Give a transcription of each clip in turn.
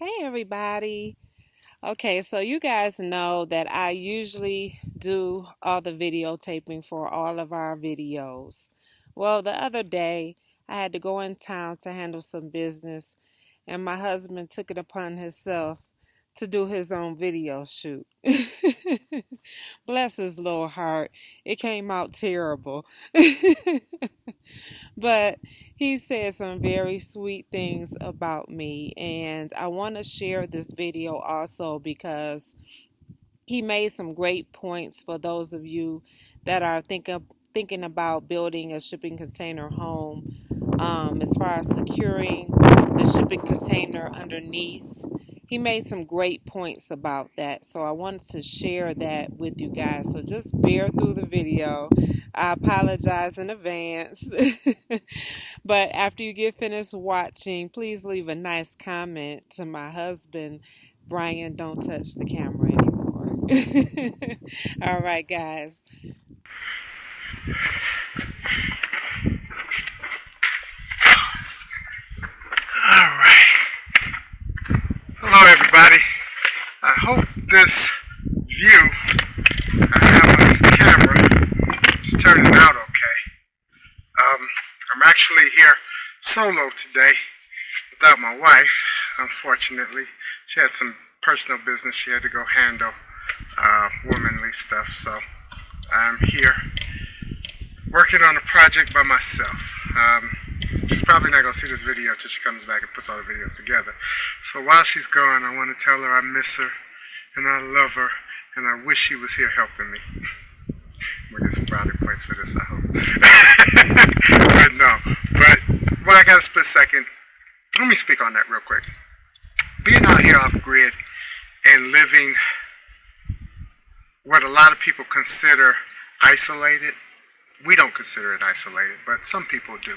Hey everybody. Okay, so you guys know that I usually do all the videotaping for all of our videos. Well, the other day I had to go in town to handle some business, and my husband took it upon himself to do his own video shoot. Bless his little heart. It came out terrible. But he said some very sweet things about me, and I want to share this video also because he made some great points for those of you that are thinking about building a shipping container home, as far as securing the shipping container underneath. He made some great points about that, so I wanted to share that with you guys. So just bear through the video. I apologize in advance. But after you get finished watching, please leave a nice comment to my husband, Brian. Don't touch the camera anymore. All right, guys. Alright. Hello everybody. I hope this view I have on this camera is turning out okay. I'm actually here solo today without my wife, unfortunately. She had some personal business she had to go handle, womanly stuff, so I'm here working on a project by myself. She's probably not going to see this video till she comes back and puts all the videos together. So while she's gone, I want to tell her I miss her, and I love her, and I wish she was here helping me. I'm going to get some brownie points for this, I hope. But no. But when I got a split second, let me speak on that real quick. Being out here off grid and living what a lot of people consider isolated, we don't consider it isolated, but some people do.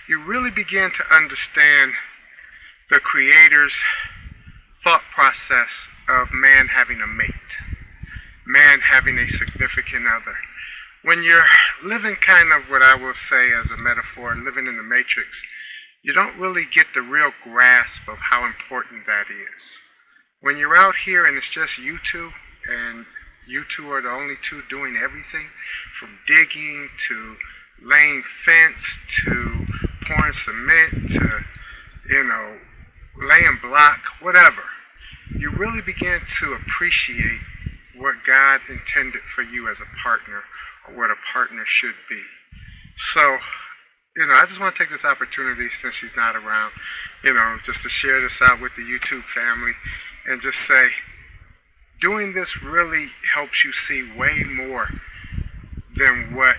You really begin to understand the Creator's thought process of man having a mate, man having a significant other. When you're living kind of what I will say as a metaphor, living in the matrix, you don't really get the real grasp of how important that is. When you're out here and it's just you two, and you two are the only two doing everything, from digging to laying fence to pouring cement to, laying block, whatever, you really begin to appreciate what God intended for you as a partner, or what a partner should be. So, I just want to take this opportunity since she's not around, just to share this out with the YouTube family and just say, doing this really helps you see way more than what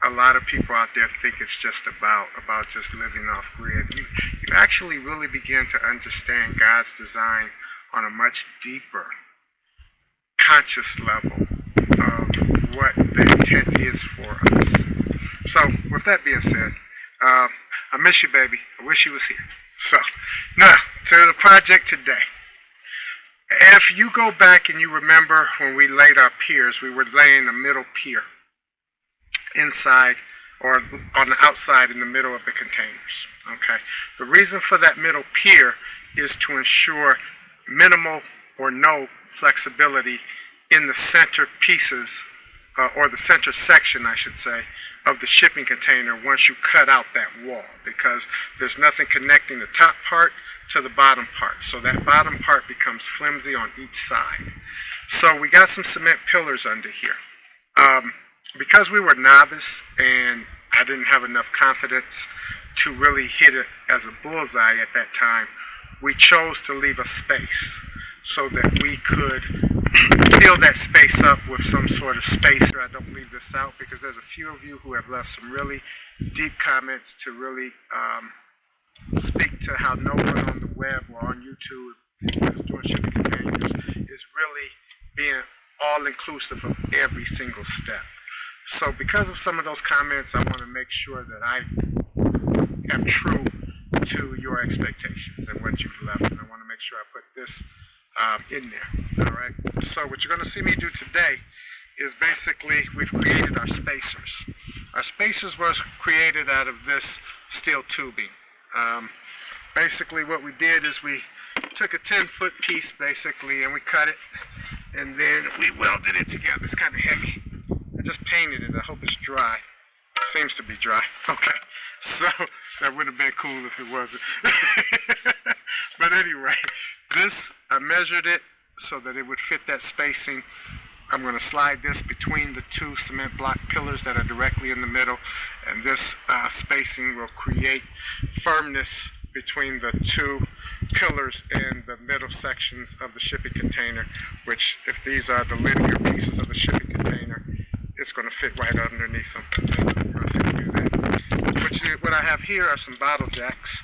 a lot of people out there think it's just about just living off grid. You actually really begin to understand God's design on a much deeper, conscious level of what the intent is for us. So, with that being said, I miss you, baby. I wish you was here. So, now, to the project today. If you go back and you remember when we laid our piers, we were laying a middle pier inside or on the outside in the middle of the containers. Okay. The reason for that middle pier is to ensure minimal or no flexibility in the center pieces, or the center section, I should say, of the shipping container once you cut out that wall, because there's nothing connecting the top part to the bottom part. So that bottom part becomes flimsy on each side. So we got some cement pillars under here. Because we were novice and I didn't have enough confidence to really hit it as a bullseye at that time, we chose to leave a space so that we could fill that space up with some sort of spacer. I don't leave this out because there's a few of you who have left some really deep comments to really speak to how no one on the web or on YouTube is doing shipping containers is really being all inclusive of every single step. So because of some of those comments, I want to make sure that I am true to your expectations and what you've left, and I want to make sure I put this in there. All right. So what you're going to see me do today is basically we've created our spacers. Our spacers were created out of this steel tubing. basically what we did is we took a 10-foot piece basically and we cut it and then we welded it together. It's kind of heavy. I just painted it. I hope it's dry. Seems to be dry. Okay. So that would have been cool if it wasn't. But anyway, this, I measured it so that it would fit that spacing. I'm going to slide this between the two cement block pillars that are directly in the middle, and this spacing will create firmness between the two pillars in the middle sections of the shipping container, which if these are the linear pieces of the shipping container, it's going to fit right underneath them. What I have here are some bottle jacks.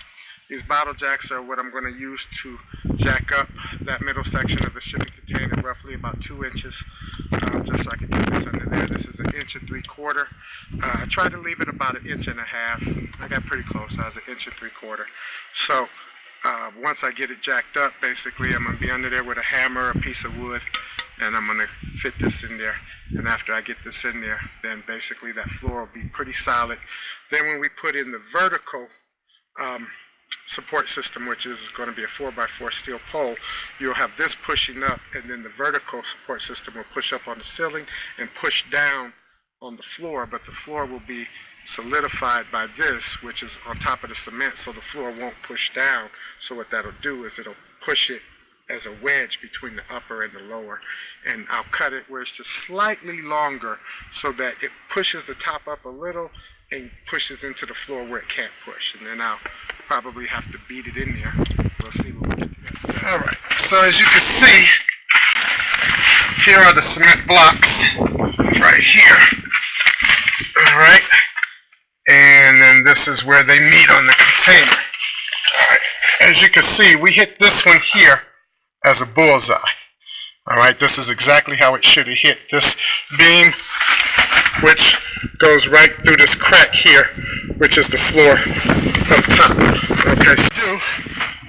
These bottle jacks are what I'm going to use to jack up that middle section of the shipping container roughly about 2 inches, just so I can get this under there. This is 1 3/4 inches. I tried to leave it about 1.5 inches. I got pretty close. I was 1 3/4 inches. So once I get it jacked up, basically I'm going to be under there with a hammer, a piece of wood, and I'm going to fit this in there. And after I get this in there, then basically that floor will be pretty solid. Then when we put in the vertical support system, which is going to be a 4x4 steel pole, you'll have this pushing up, and then the vertical support system will push up on the ceiling and push down on the floor, but the floor will be solidified by this, which is on top of the cement, so the floor won't push down. So what that'll do is it'll push it as a wedge between the upper and the lower, and I'll cut it where it's just slightly longer so that it pushes the top up a little and pushes into the floor where it can't push, and then I'll probably have to beat it in there. We'll see when we get to that step. Alright, so as you can see, here are the cement blocks right here. Alright, and then this is where they meet on the container. Alright, as you can see, we hit this one here as a bullseye. Alright, this is exactly how it should have hit. This beam, which goes right through this crack here, which is the floor up top. Okay, so do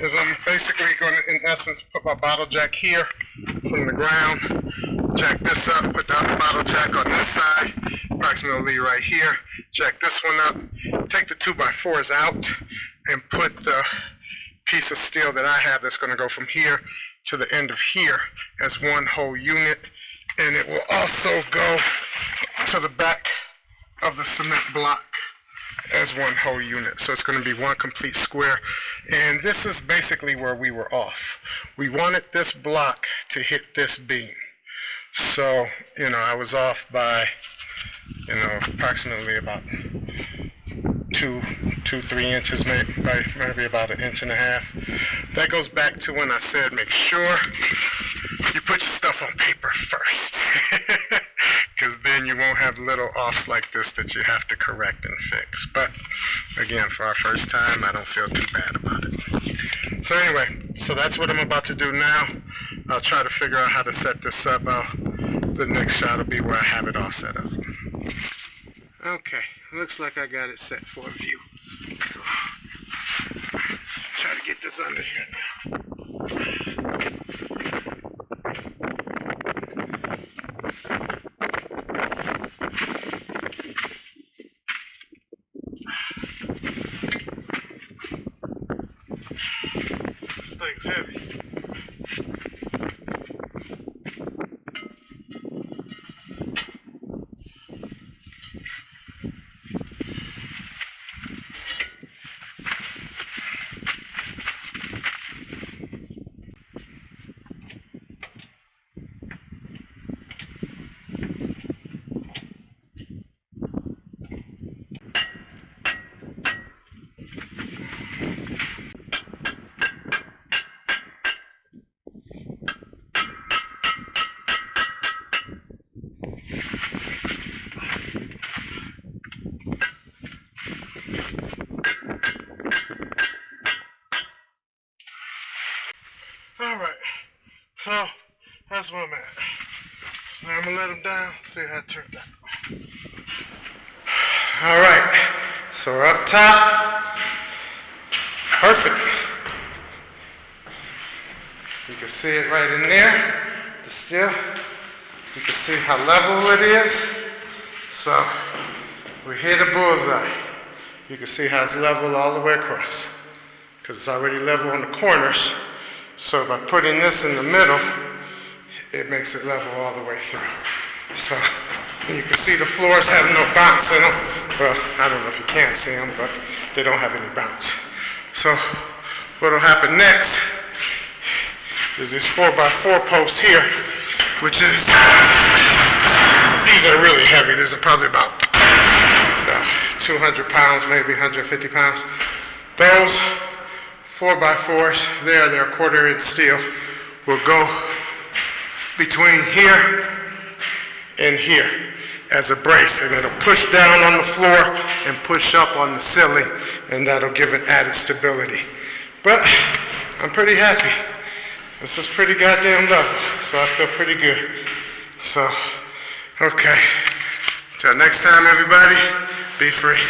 is I'm basically going to, in essence, put my bottle jack here from the ground, jack this up, put the other bottle jack on this side, approximately right here, jack this one up, take the 2x4s out, and put the piece of steel that I have that's going to go from here to the end of here as one whole unit, and it will also go to the back of the cement block as one whole unit. So it's going to be one complete square, and this is basically where we were off. We wanted this block to hit this beam. So, I was off by, approximately about 3 inches, maybe about 1.5 inches. That goes back to when I said make sure you put your stuff on paper first, because then you won't have little offs like this that you have to correct and fix. But again, for our first time, I don't feel too bad about it. So anyway, so that's what I'm about to do now. I'll try to figure out how to set this up. The next shot will be where I have it all set up. Okay, looks like I got it set for a view. So, try to get this under here now. This thing's heavy. Alright, so that's where I'm at. So now I'm going to let them down, see how it turned out. Alright, so we're up top. Perfect. You can see it right in there, the steel. You can see how level it is. So we hit a bullseye. You can see how it's level all the way across. because it's already level on the corners. So by putting this in the middle, it makes it level all the way through. So you can see the floors have no bounce in them. Well, I don't know if you can't see them, but they don't have any bounce. So what will happen next is these 4x4 posts here, which is, these are really heavy. These are probably about 200 pounds, maybe 150 pounds. Those 4x4s, they're 1/4 inch steel, will go between here and here as a brace, and it'll push down on the floor and push up on the ceiling, and that'll give it added stability. But I'm pretty happy. This is pretty goddamn level, so I feel pretty good. So, okay. Till next time, everybody, be free.